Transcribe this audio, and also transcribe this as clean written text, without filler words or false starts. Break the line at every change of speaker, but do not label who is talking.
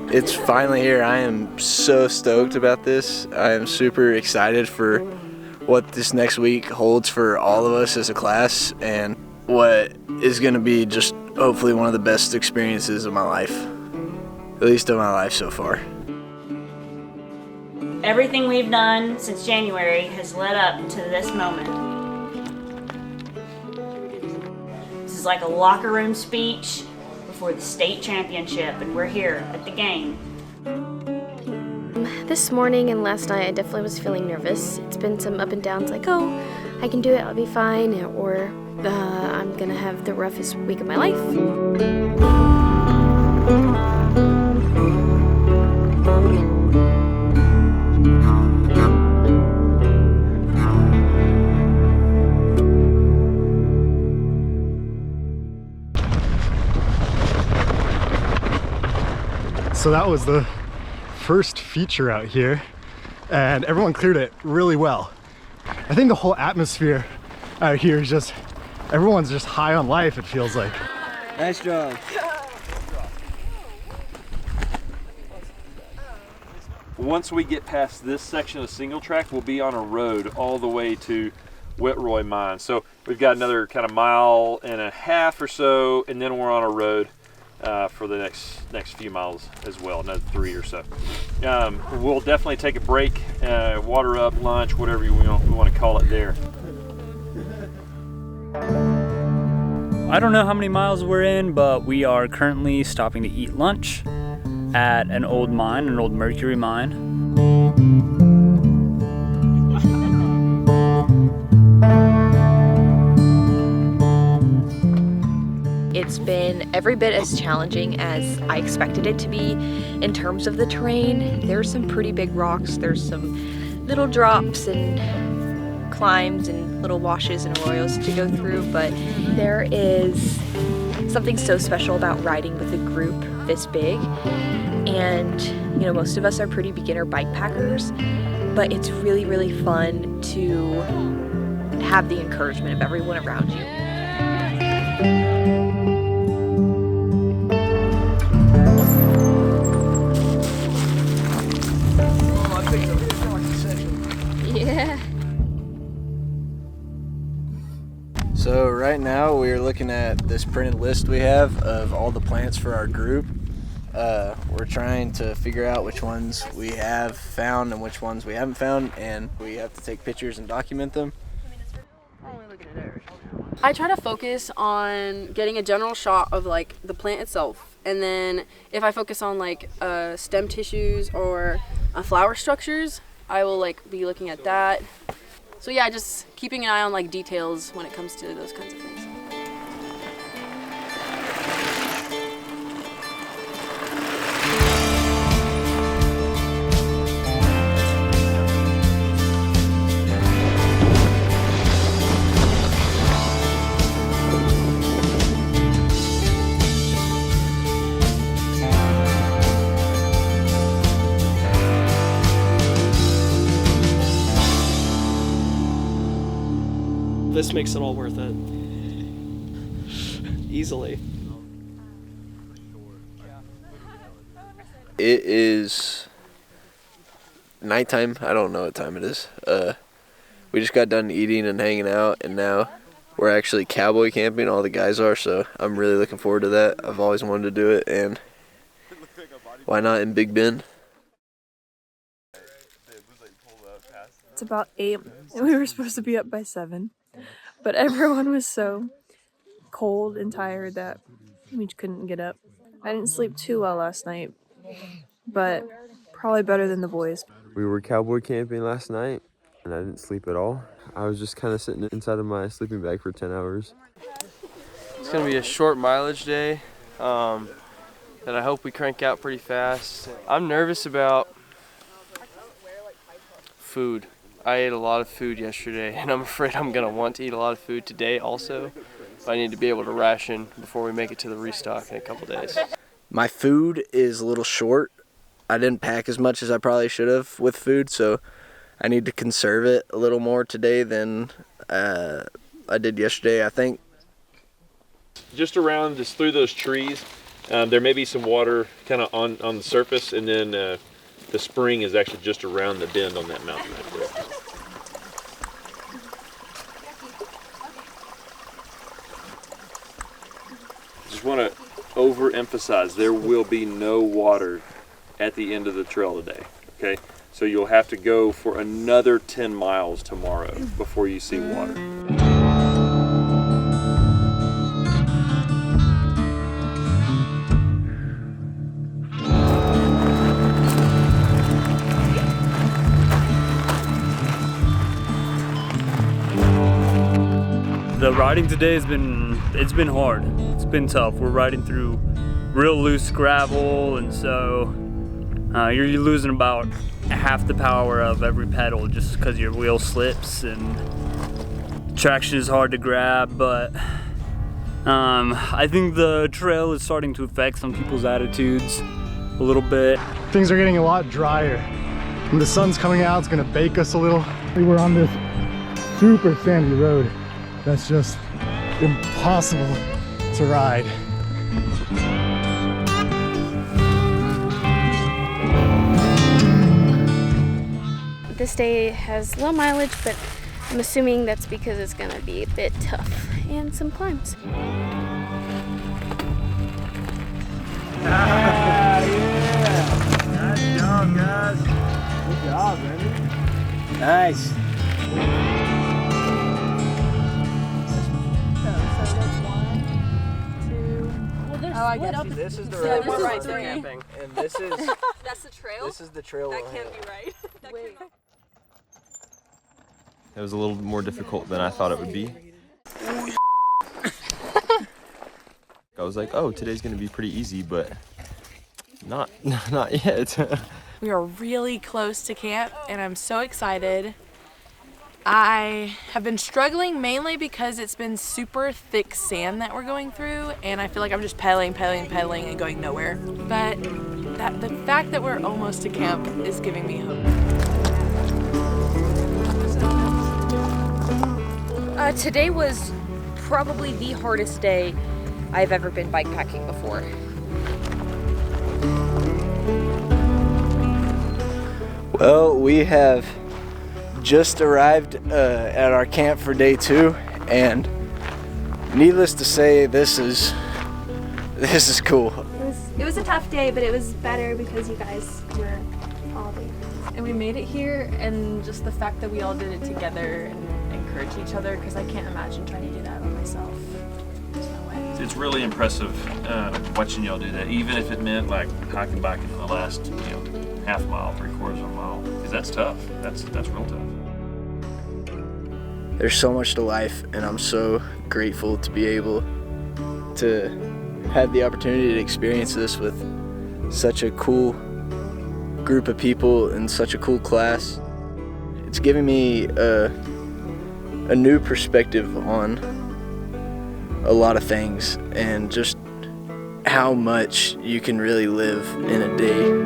It's finally here. I am so stoked about this. I am super excited for what this next week holds for all of us as a class and what is going to be just hopefully one of the best experiences of my life, at least of my life so far.
Everything we've done since January has led up to this moment. This is like a locker room speech before the state championship, and we're here at the game.
This morning and last night I definitely was feeling nervous. It's been some up and downs like, oh, I can do it, I'll be fine, or I'm gonna have the roughest week of my life.
So that was the first feature out here, and everyone cleared it really well. I think the whole atmosphere out here is just, everyone's just high on life, it feels like.
Nice job.
Once we get past this section of single track, we'll be on a road all the way to Whitroy Mine. So we've got another kind of mile and a half or so, and then we're on a road for the next few miles as well, another 3 or so. We'll definitely take a break, water up, lunch, whatever we want to call it there.
I don't know how many miles we're in, but we are currently stopping to eat lunch at an old mine, an old mercury mine.
It's been every bit as challenging as I expected it to be in terms of the terrain. There's some pretty big rocks, there's some little drops and climbs and little washes and arroyos to go through, but there is something so special about riding with a group this big. And you know, most of us are pretty beginner bike packers, but it's really, really fun to have the encouragement of everyone around you. Yeah.
So right now we're looking at this printed list we have of all the plants for our group. We're trying to figure out which ones we have found and which ones we haven't found, and we have to take pictures and document them.
I try to focus on getting a general shot of like the plant itself, and then if I focus on like stem tissues or flower structures, I will like be looking at that. So yeah, just keeping an eye on like details when it comes to those kinds of things.
This makes it all worth it. Easily.
It is nighttime. I don't know what time it is. We just got done eating and hanging out, and now we're actually cowboy camping. All the guys are, so I'm really looking forward to that. I've always wanted to do it, and why not in Big Bend?
It's about 8, and we were supposed to be up by 7. But everyone was so cold and tired that we couldn't get up. I didn't sleep too well last night, but probably better than the boys.
We were cowboy camping last night, and I didn't sleep at all. I was just kind of sitting inside of my sleeping bag for 10 hours.
It's going to be a short mileage day that I hope we crank out pretty fast. I'm nervous about food. I ate a lot of food yesterday, and I'm afraid I'm going to want to eat a lot of food today also. But I need to be able to ration before we make it to the restock in a couple days.
My food is a little short. I didn't pack as much as I probably should have with food, so I need to conserve it a little more today than I did yesterday, I think.
Just through those trees, there may be some water kind of on the surface, and then the spring is actually just around the bend on that mountain right there. Just want to overemphasize, there will be no water at the end of the trail today, okay? So you'll have to go for another 10 miles tomorrow before you see water.
The riding today it's been hard. It's been tough. We're riding through real loose gravel, and so you're losing about half the power of every pedal just because your wheel slips, and traction is hard to grab. But I think the trail is starting to affect some people's attitudes a little bit.
Things are getting a lot drier. When the sun's coming out, it's gonna bake us a little. We're on this super sandy road that's just impossible to ride.
This day has low mileage, but I'm assuming that's because it's gonna be a bit tough and some climbs.
Yeah! Nice job, guys. Good job, man.
Nice.
Oh, I guess
this is the
road.
road
This is
we're
three.
camping, and this is
That's the trail?
this is the trail.
That can't be right. Wait.
It was a little more difficult than I thought it would be. I was like, oh, today's gonna be pretty easy, but not yet.
We are really close to camp, and I'm so excited. I have been struggling mainly because it's been super thick sand that we're going through, and I feel like I'm just pedaling and going nowhere. But the fact that we're almost to camp is giving me hope.
Today was probably the hardest day I've ever been bikepacking before.
Well, we have just arrived at our camp for day 2, and needless to say, this is cool.
It was a tough day, but it was better because you guys were all there.
And we made it here, and just the fact that we all did it together and encourage each other, because I can't imagine trying to do that by myself. There's no way.
It's really impressive watching y'all do that, even if it meant like hiking back in the last, half mile, 3/4 of a mile, because that's tough. That's real tough.
There's so much to life, and I'm so grateful to be able to have the opportunity to experience this with such a cool group of people and such a cool class. It's given me a new perspective on a lot of things, and just how much you can really live in a day.